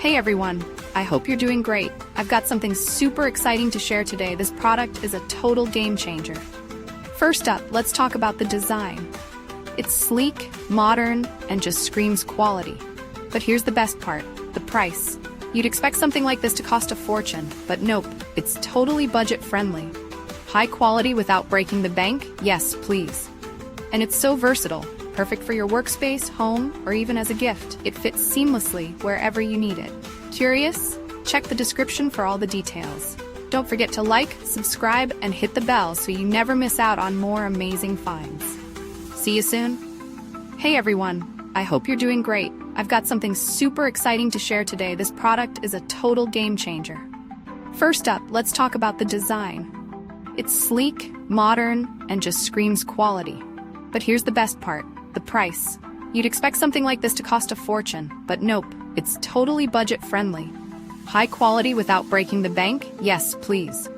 Hey everyone, I hope you're doing great. I've got something super exciting to share today. This product is a total game changer. First up, let's talk about the design. It's sleek, modern, and just screams quality. But here's the best part, the price. You'd expect something like this to cost a fortune, but nope, it's totally budget-friendly. High quality without breaking the bank? Yes, please. And it's so versatile, perfect for your workspace, home, or even as a gift. It fits seamlessly wherever you need it. Curious? Check the description for all the details. Don't forget to like, subscribe, and hit the bell so you never miss out on more amazing finds. See you soon. Hey everyone, I hope you're doing great. I've got something super exciting to share today. This product is a total game changer. First up, let's talk about the design. It's sleek, modern, and just screams quality. But here's the best part, the price. You'd expect something like this to cost a fortune, but nope, it's totally budget-friendly. High quality without breaking the bank? Yes, please.